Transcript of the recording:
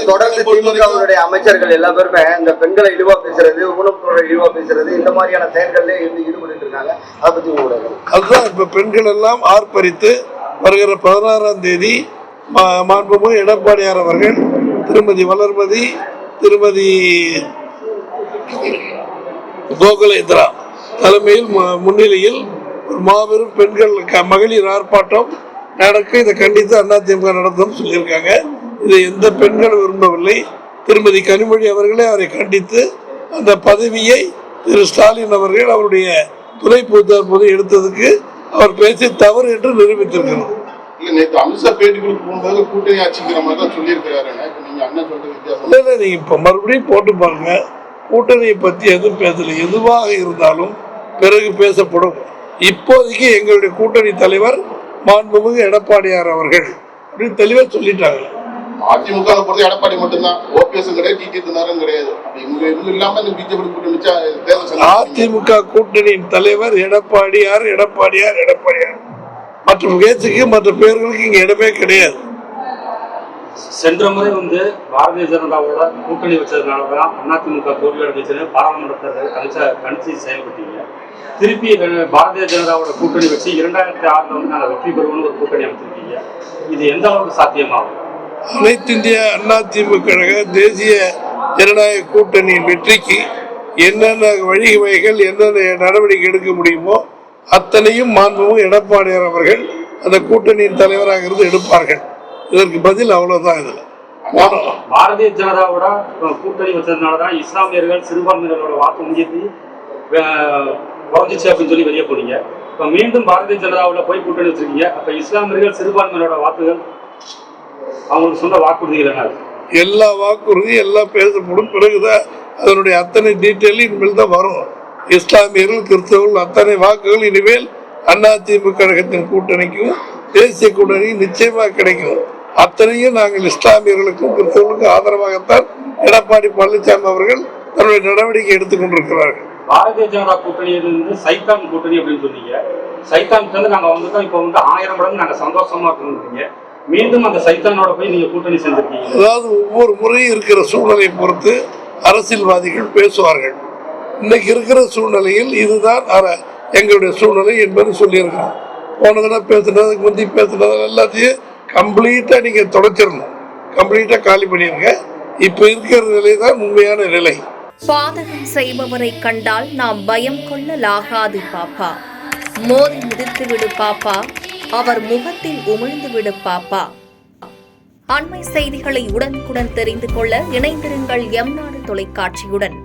தொடர்ந்து திமுகவுடைய அமைச்சர்கள் எல்லா பேருமே இந்த பெண்களை இழிவா பேசுறது, ஊனமுற்றோரை இழிவா பேசுறது, இந்த மாதிரியான செயல்கள்ல ஈடுபட்டு இருக்காங்க. அதை பத்தி உங்களோட அதுதான் இப்ப பெண்கள் எல்லாம் ஆர்ப்பரித்து வருகிற 16ஆம் தேதி மாண்புமிகு எடப்பாடியார் அவர்கள் திருமதி வளர்மதி, திருமதி கோகுலேந்திரா தலைமையில் முன்னிலையில் ஒரு மாபெரும் பெண்கள் மகளிர் ஆர்ப்பாட்டம் நடக்க இதை கண்டித்து அதிமுக நடத்தும் சொல்லியிருக்காங்க. இதை எந்த பெண்களும் விரும்பவில்லை. திருமதி கனிமொழி அவர்களே அவரை கண்டித்து அந்த பதவியை திரு ஸ்டாலின் அவர்கள் அவருடைய துணை பொதுச்சார் போது எடுத்ததுக்கு அவர் பேசி தவறு என்று நிரூபித்திருக்கிறார். நீங்க இப்ப மறுபடியும் போட்டு பாருங்க, கூட்டணியை பத்தி எதுவும் பேசல. எதுவாக இருந்தாலும் பிறகு பேசப்படும். இப்போதைக்கு எங்களுடைய கூட்டணி தலைவர் மாண்புமிகு எடப்பாடியார் அவர்கள் அப்படின்னு தெளிவா சொல்லிட்டாங்க. அதிமுக பொறுத்த எடப்பாடி மட்டும்தான், ஓபிஎஸ் கிடையாது, டிடி தினகரன் கிடையாது. இவங்க இல்லாம இந்த பிஜேபி கூட்டணி அதிமுக கூட்டணியின் தலைவர் எடப்பாடியார் எடப்பாடியார் எடப்பாடியார். மற்ற பேச்சுக்கு மற்ற பேர்களுக்கு இங்க இடமே கிடையாது. சென்ற முறை பாரதிய ஜனதாவோட கூட்டணி வச்சதுனாலதான் அதிமுக தோல்வி அடைஞ்சிச்சுன்னு பாராளுமன்ற தேர்தல் கணிச்சு செயல்பட்டீங்க. திருப்பி பாரதிய ஜனதாவோட கூட்டணி வச்சு 2006 நாங்கள் வெற்றி பெறுவோம்னு ஒரு கூட்டணி அமைச்சிருக்கீங்க. இது எந்த அளவுக்கு சாத்தியமாகும்? அனைத்து இந்திய அண்ணா திமுக தேசிய ஜனநாயக கூட்டணியின் வெற்றிக்கு என்னென்ன வழிவகைகள் என்னென்ன நடவடிக்கை எடுக்க முடியுமோ அத்தனையும் மாண்புமிகு எடப்பாடியார் அவர்கள் அந்த கூட்டணியின் தலைவராக இருந்து எடுப்பார்கள். இதற்கு பதில் அவ்வளவுதான். இதுல பாரதிய ஜனதாவோட கூட்டணி வச்சதுனாலதான் இஸ்லாமியர்கள் சிறுபான்மையினரோட வாக்கு வங்கி குறைஞ்சிச்சு அப்படின்னு சொல்லி வெளியே போனீங்க. இப்ப மீண்டும் பாரதிய ஜனதாவோட போய் கூட்டணி வச்சிருக்கீங்க. அப்ப இஸ்லாமியர்கள் சிறுபான்மையினரோட வாக்குகள் அவங்களுக்கு சொன்ன வாக்குறுதிகள் என்ன? எல்லா வாக்குறுதியும் எல்லாம் பேசப்படும். பிறகுதான் அதனுடைய அத்தனை டீட்டெயில் இனிமேல் தான் வரும். இஸ்லாமியர்கள் கிறிஸ்தவர்கள் அத்தனை வாக்குகள் இனிமேல் அதிமுக கழகத்தின் கூட்டணிக்கும் தேசிய கூட்டணி நிச்சயமாக கிடைக்கும். அத்தனையும் நாங்கள் இஸ்லாமியர்களுக்கும் கிறிஸ்தவர்களுக்கும் ஆதரவாகத்தான் எடப்பாடி பழனிசாமி அவர்கள் தன்னுடைய நடவடிக்கை எடுத்துக் கொண்டிருக்கிறார்கள். பாரதிய ஜனதா கூட்டணியிலிருந்து சைத்தான் கூட்டணி அப்படின்னு சொன்னீங்க. சைத்தானுக்கு நாங்க வந்துட்டோம். இப்போ 1000 மடங்கு நாங்க சந்தோஷமா இருக்கீங்க. மீண்டும் அந்த சைத்தானோட போய் நீங்க கூட்டணி செஞ்சிருக்கீங்க. அதாவது ஒவ்வொரு முறையும் இருக்கிற சூழ்நிலையை பொறுத்து அரசியல்வாதிகள் பேசுவார்கள். இன்னைக்கு இருக்கிற சூழ்நிலையில் இதுதான் எங்களுடைய சூழ்நிலை என்பது சொல்லியிருக்கிறோம். போன தடவை பேசுனதுக்கு முந்தி பேசுனது எல்லாத்தையும் கம்ப்ளீட்டா நீங்க தொடச்சிடணும். கம்ப்ளீட்டா காலி பண்ணிருங்க. இப்ப இருக்கிற நிலை தான் உண்மையான நிலை. பாதகம் செய்பவரை கண்டால் நாம் பயம் கொள்ளலாகாது பாப்பா. மோதி மிதித்து விடு பாப்பா, அவர் முகத்தில் உமிழ்ந்து விடு பாப்பா. அண்மை செய்திகளை உடனுக்குடன் தெரிந்து கொள்ள இணைந்திருங்கள் எம் நாடு தொலைக்காட்சியுடன்.